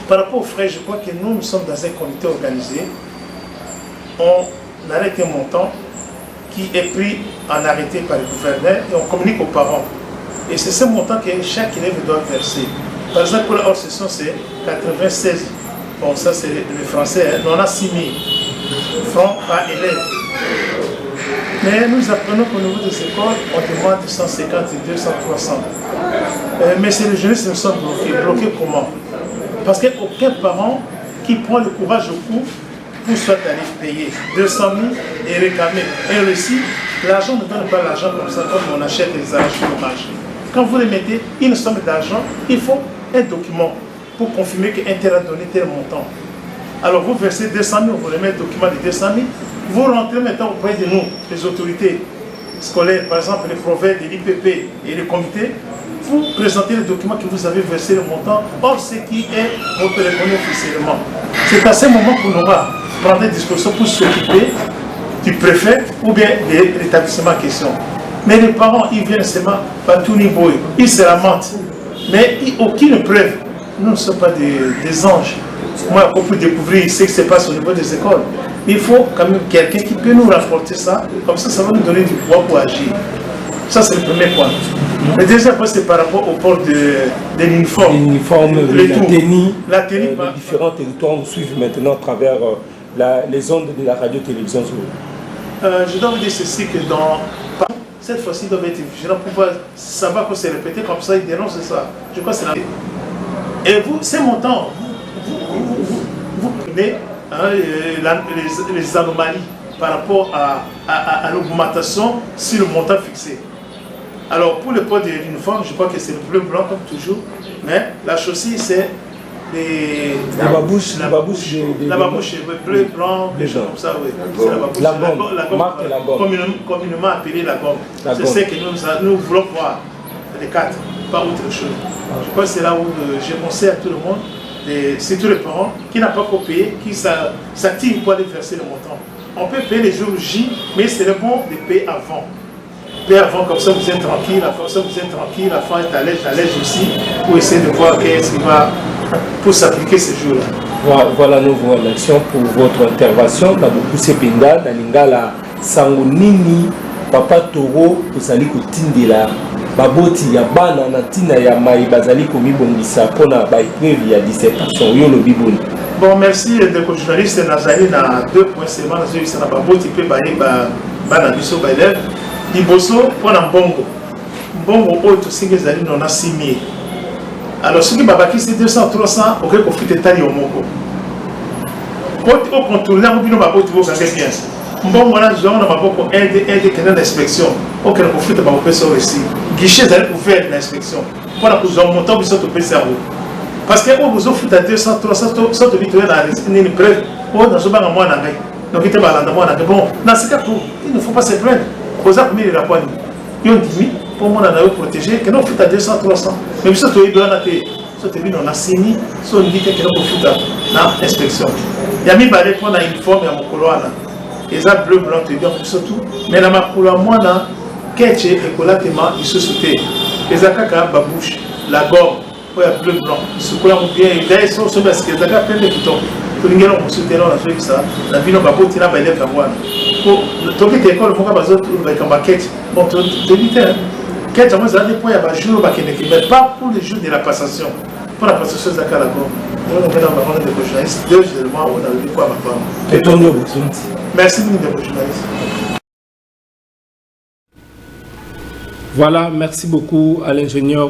Par rapport aux frais, je crois que nous sommes dans un comité organisé. On arrête un montant qui est pris en arrêté par le gouverneur et on communique aux parents. Et c'est ce montant que chaque élève doit verser. Par exemple, pour la hors session, c'est 96. Bon, ça c'est le français. Hein. On a 6 000 francs par élève. Mais nous apprenons qu'au niveau des écoles, on demande 150, 200, 300. Mais c'est les jeunesses qui nous sont bloqués. Bloqués comment? Parce qu'il n'y a aucun parent qui prend le courage au cou pour soit aller payer 200 000 et réclamer. Et aussi, l'argent ne donne pas l'argent comme ça, comme on achète les argents au marché. Quand vous les mettez une somme d'argent, il faut un document pour confirmer qu'un tel a donné tel montant. Alors vous versez 200 000, vous remettez le document de 200 000, vous rentrez maintenant auprès de nous, les autorités scolaires, par exemple les prophètes, l'IPP et le comité, vous présentez le document que vous avez versé le montant, or ce qui est votre reconnu officiellement. C'est à ce moment qu'on aura prendre des dispositions pour s'occuper du préfet ou bien de l'établissement en question. Mais les parents, ils viennent seulement par tout niveau, ils se lamentent. Mais aucune preuve. Nous ne sommes pas des anges. Moi, pour découvrir ce qui se passe au niveau des écoles, il faut quand même quelqu'un qui peut nous rapporter ça. Comme ça va nous donner du pouvoir pour agir. Ça, c'est le premier point. Le deuxième point, c'est par rapport au port de l'uniforme. L'uniforme, la tenue, les différents territoires nous suivent maintenant à travers les ondes de la radio-télévision. Je dois vous dire ceci, que cette fois-ci, ils doivent être vigilants pour pouvoir savoir que c'est répété comme ça, ils dénoncent ça. Je crois que c'est la... Et vous, ces montants, vous prenez les anomalies par rapport à l'augmentation sur le montant fixé. Alors, pour le port de l'uniforme, je crois que c'est le bleu blanc comme toujours, mais la chaussille, c'est la babouche bleu, blanc, des choses comme ça, oui. C'est la babouche. La gomme, communément appelée la gomme. C'est ce que nous voulons voir, les 4, pas autre chose. Je crois que c'est là où je conseille à tout le monde c'est tous les parents qui n'ont pas encore payé, qui s'activent pour aller verser le montant. On peut payer les jours J, mais c'est le bon de payer avant. Payer avant, comme ça vous êtes tranquille, comme ça vous êtes tranquille, la fin est à l'aise aussi, pour essayer de voir qu'est-ce qui va pour s'appliquer ces jours-là. Voilà nos remercions pour votre intervention. Dans beaucoup de Pinga, dans l'Ingala, Sangonini, Papa Toro, vous allez kutindila. Baboti ya bana na tina ya mai bazali komibongisa pona ba épreuve ya dissertation yo lo biboni. Bon, merci de journaliste Nazali na 2 points seulement na zo na baboti pe ba bana biso ba élève liboso pona mbongo o to singe zali no na 6000. Alors ce qui babaki c'est 200 300 OK ko fite tali omoko. Côté au contrôler on bino baboti vo gagner bien. Mbongo na zo na baboko aide que dans l'inspection. OK ko fite ba opération aussi. Guichet d'aller pour faire l'inspection. Voilà pour nous monter au de PCRO. Parce que vous offrez à 200, 300, ça te dit que une preuve. Oh, dans ce bas, moi, donc il était balade, moi, bon, dans ce cas, il ne faut pas se plaindre. Aux appuis, il y a pas de. Ils ont dit, pour moi, on a protégé, que nous offrez à 200, 300. Mais ça, tu es dans la tête. Ça te dit, on a signé, ça, on dit que nous offrez à l'inspection. Il y a mis balai pour un uniforme et à mon couloir. Et ça, bleu, blanc, tu dis, surtout. Mais dans ma couloir, moi, là, Ketche et collatément, ils se soutaient. Les akaka babouche, la gomme, ouais, bleu blanc, ce qu'on a bien, ils sont sur parce que les akaka plein de boutons. Pour les gens, on se soutient, on a fait ça. La vie, on va pas tirer à élève à moi. Pour le toquer tes écoles, on va pas avec un baquette. Bon, tu évites, hein. Ketche, moi, ça a des points à jour, mais pas pour les jours de la passation. Pour la passation de la gomme. On a des journalistes, 2 éléments, on a vu quoi ma femme. Merci, de journalistes. Voilà, merci beaucoup à l'ingénieur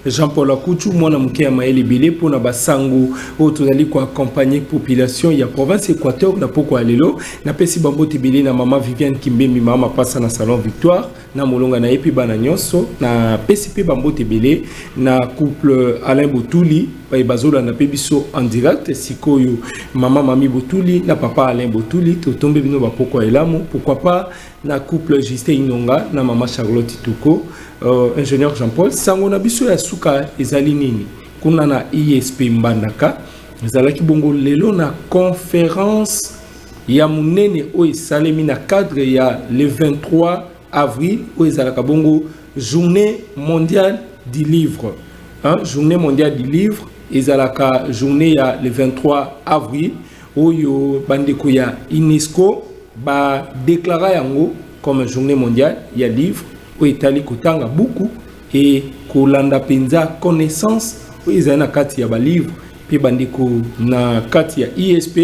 Jean-Paul Akouchou, moi namuke ya maeli bilé pour na basango au tozali ko accompagner population ya province Équateur na poko alelo na pesi bambo tibili na mama Viviane Kimbembi mama passa na salon Victoire na molonga na epi bana nyonso na pesi pe bambo tibili na couple Alain Botouli ba bazola na pebiso en direct sikoyo mama Mami Botouli na papa Alain Botouli to tombe bino ba poko elamu pourquoi pas na couple Justin Inonga na mama Charlotte Tuko ingénieur Jean-Paul sango na biso ya suka ezali nini kuna na ISP Mbandaka ezalaki bongo lelo na conférence ya munene o esalemi na cadre ya le 23 avril o ezalaka bongo journée mondiale du livre journée mondiale du livre ezalaka journée ya le 23 avril oyo bandeko ya UNESCO ba déclara yango comme journée mondiale ya livre o etali kotanga beaucoup et kolanda penza connaissance o ezana kati ya ba livre pe bandeko na kati ya ISP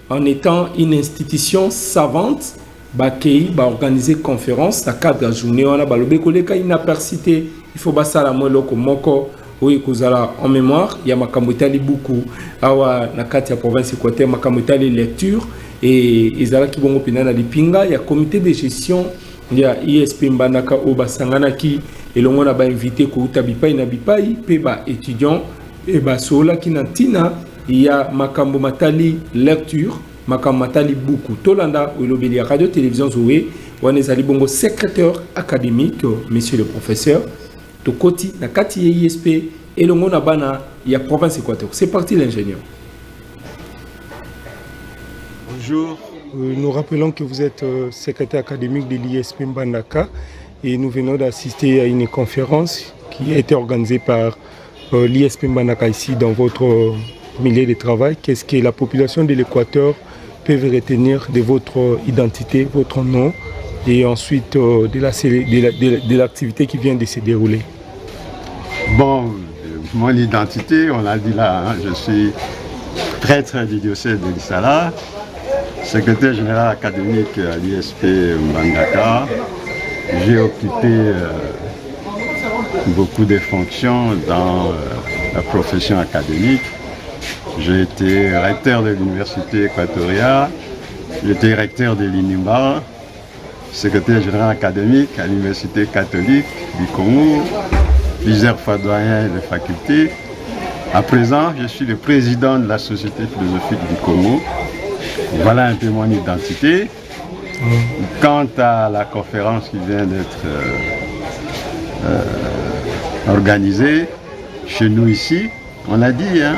en étant une institution savante ba kei ba organiser conférence na cadre de journée on a balobe koleka inapercité il faut basala moloko moko oyo kozala en mémoire ya makambo etali beaucoup awa na kati ya province Équateur makambo etali lecture et ezalaki bongo pena na lipinga ya comité de gestion ya ISP Mbandaka o basanganaki elongo na ba invité ko uta bipai na bipai pe ba étudiant e ba sola kinantina ya makambo matali lecture makambo matali beaucoup tolanda olobeli ya radio télévision Zoé wana ezali bongo secrétaire académique monsieur le professeur tokoti na kati ya ISP elongo na bana ya province Équateur. C'est parti l'ingénieur. Bonjour. Nous rappelons que vous êtes secrétaire académique de l'ISP Mbandaka et nous venons d'assister à une conférence qui a été organisée par l'ISP Mbandaka ici dans votre milieu de travail. Qu'est-ce que la population de l'Équateur peut retenir de votre identité, votre nom et ensuite de l'activité qui vient de se dérouler? Bon, mon identité, on l'a dit là, hein, je suis prêtre du diocèse de Lissala, secrétaire général académique à l'ISP Mbandaka. J'ai occupé beaucoup de fonctions dans la profession académique. J'ai été recteur de l'université équatoriale, j'ai été recteur de l'INIMBA, secrétaire général académique à l'université catholique du Congo, plusieurs fois doyen de faculté. À présent, je suis le président de la Société philosophique du Congo. Voilà un peu mon identité. Quant à la conférence qui vient d'être organisée chez nous ici, On a dit, hein,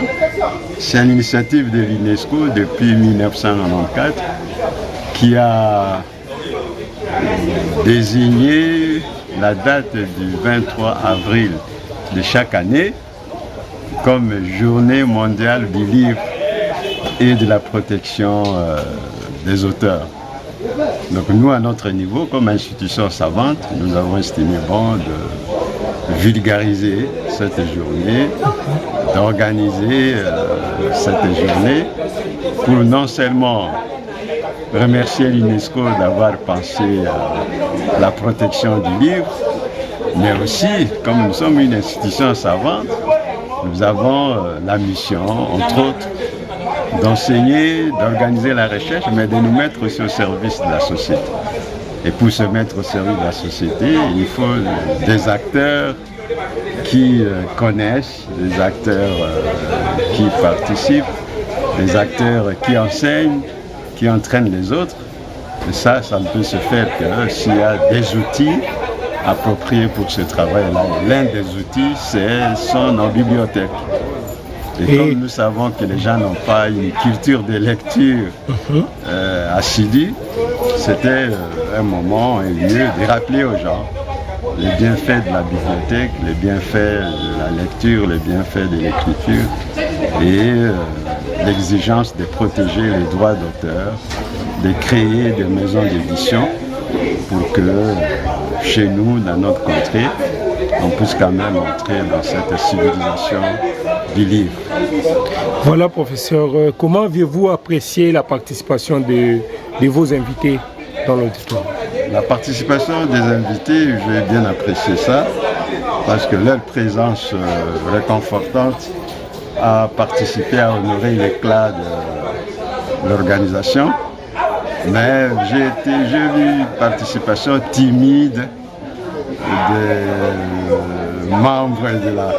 c'est une initiative de l'UNESCO depuis 1994 qui a désigné la date du 23 avril de chaque année comme journée mondiale du livre et de la protection des auteurs. Donc nous, à notre niveau, comme institution savante, nous avons estimé bon de vulgariser cette journée, d'organiser cette journée pour non seulement remercier l'UNESCO d'avoir pensé à la protection du livre, mais aussi, comme nous sommes une institution savante, nous avons la mission, entre autres, d'enseigner, d'organiser la recherche, mais de nous mettre aussi au service de la société. Et pour se mettre au service de la société, il faut des acteurs qui connaissent, des acteurs qui participent, des acteurs qui enseignent, qui entraînent les autres. Et ça ne peut se faire que s'il y a des outils appropriés pour ce travail-là. L'un des outils, sont nos bibliothèques. Et comme nous savons que les gens n'ont pas une culture de lecture assidue, c'était un moment, un lieu de rappeler aux gens les bienfaits de la bibliothèque, les bienfaits de la lecture, les bienfaits de l'écriture et l'exigence de protéger les droits d'auteur, de créer des maisons d'édition pour que chez nous, dans notre contrée, on puisse quand même entrer dans cette civilisation du livre. Voilà, professeur, comment avez-vous apprécié la participation de vos invités dans l'auditoire? La participation des invités, j'ai bien apprécié ça, parce que leur présence réconfortante a participé à honorer l'éclat de l'organisation. Mais j'ai vu une participation timide des membres de la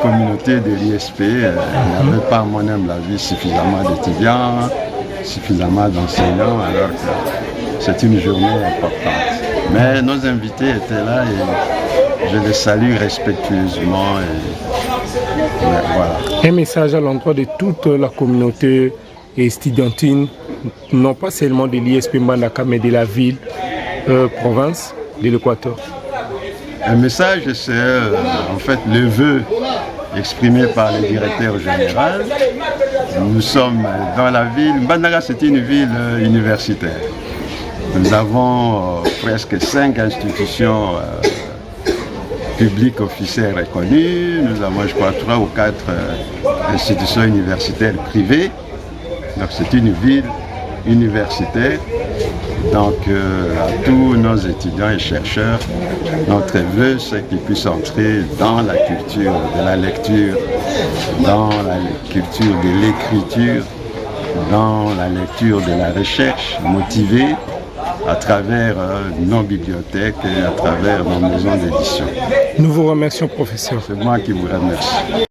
communauté de l'ISP. Il n'y avait pas, à mon humble avis, suffisamment d'étudiants, suffisamment d'enseignants, alors que c'est une journée importante. Mais nos invités étaient là et je les salue respectueusement. Voilà. Un message à l'endroit de toute la communauté estudiantine, non pas seulement de l'ISP Mbandaka, mais de la ville, province de l'Équateur. Un message, c'est en fait le vœu exprimé par le directeur général. Nous sommes dans la ville. Mbandaka, c'est une ville universitaire. Nous avons presque 5 institutions publiques officielles reconnues. Nous avons, je crois, 3 ou 4 institutions universitaires privées. Donc c'est une ville universitaire. Donc à tous nos étudiants et chercheurs, notre vœu, c'est qu'ils puissent entrer dans la culture de la lecture, dans la culture de l'écriture, dans la lecture de la recherche motivée à travers nos bibliothèques et à travers nos maisons d'édition. Nous vous remercions, professeur. C'est moi qui vous remercie.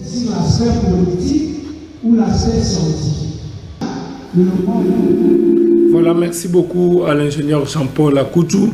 Si la sphère politique ou la sphère scientifique. Voilà, merci beaucoup à l'ingénieur Jean-Paul Akoutou.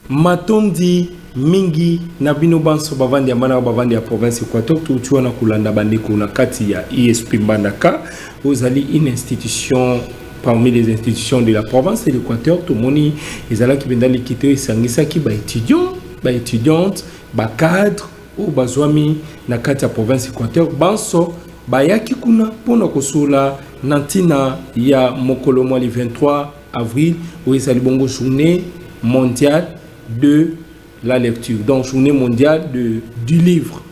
Matondi mingi nabino banso bavandi amana bavandi ya province Équateur tuchua na kulanda bandeko na kati ya ISP Mbandaka. Vous allez une institution parmi les institutions de la province de l'Équateur. Tout le monde est qui vient quitter et sangisa qui ba étudiants, ba étudiantes, ba cadres ou bazwami na kati ya province Équateur banso bayaki kuna pona kosola nantina ya mokolo mwa le 23 avril où ils allaient bongo journée mondiale de la lecture. Donc journée mondiale du livre,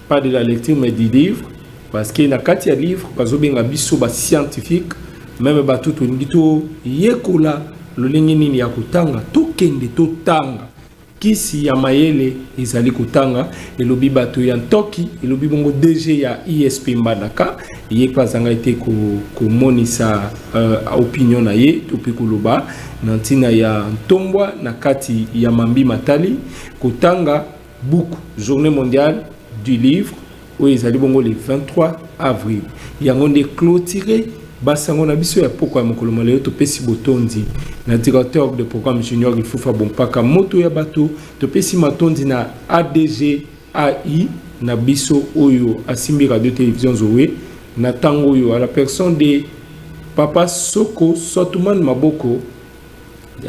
pas de la lecture mais du livre, parce que na kati ya livre bazo benga biso ba scientifique même ba tutu ngito yekola lo lengeni ya kutanga to kende to tanga kisi ya mayele ezali kotanga elobi bato ya ntoki elobi bongo DG ya ISP Mbandaka ye kwazanga ete komonisa opinion na ye topi koloba na ntina ya ntombwa na kati ya mambi matali kotanga buku journée mondiale du livre oyo ezali bongo le 23 avril yango nde clôturé basango na biso ya poko ya mokolo maleo topesi botondi na directeur de programme junior Ifufa Bompaka moto ya bato topesi matondi na ADG AI na biso oyo asimbi radio télévision Zoé na tango oyo à la personne de Papa Soko Sotuman Maboko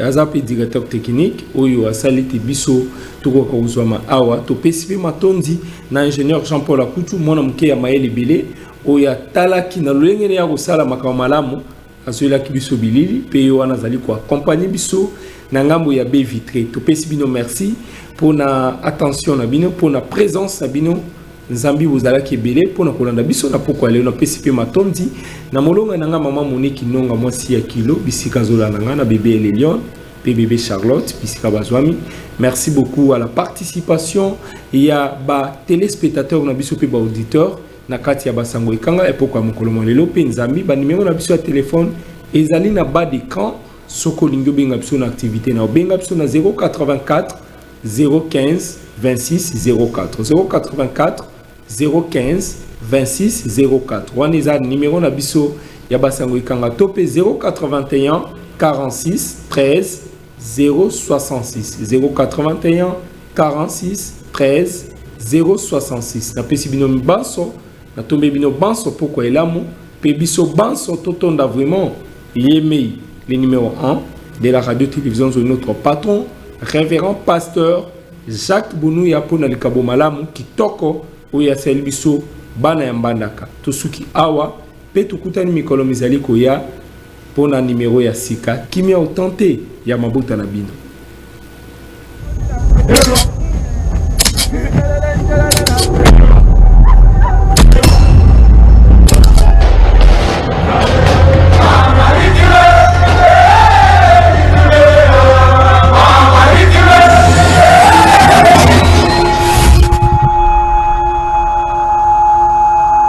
azapi directeur technique oyo asaliti biso toko kozwama awa topesi pe matondi na ingénieur Jean-Paul Akutu mona mke ya mayele bele oya talaki na lolenge ya kosala makambo malamu azoelaki biso bilili pe yo wana zali ko accompagner biso na ngambo ya baie vitrée topesi bino merci pour na attention na bino pour na présence na bino nzambi bozalaki ebele pour na kolanda biso na poko leo na pesi pe matondi na molonga na nga mama Monique Nonga mwasi ya kilo bisika zola na nga na bébé Elion pe bébé Charlotte bisika bazwami merci beaucoup à la participation ya ba téléspectateurs na biso pe ba auditeurs na kati ya basango ikanga epoko ya mokolo molelo pe nzambi ba numéro na biso ya téléphone ezali na bas d'écran soko lingo benga biso na activité na benga biso na 084 015 26 04 084 015 26 04 wana eza numéro na biso ya basango ikanga to pe 081 46 13 066 081 46 13 066 na pesi bino mbanso na tombe bino banso poko elamu pe biso banso totonda vraiment yemei le numéro 1 de la radio télévision de notre patron révérend pasteur Jacques Bounouya pona likabo malamu kitoko oya sel biso bana ya Mbandaka tosuki awa pe tukutani mikolo mizali koya pona numéro ya sika kimia otante ya mabuta na bino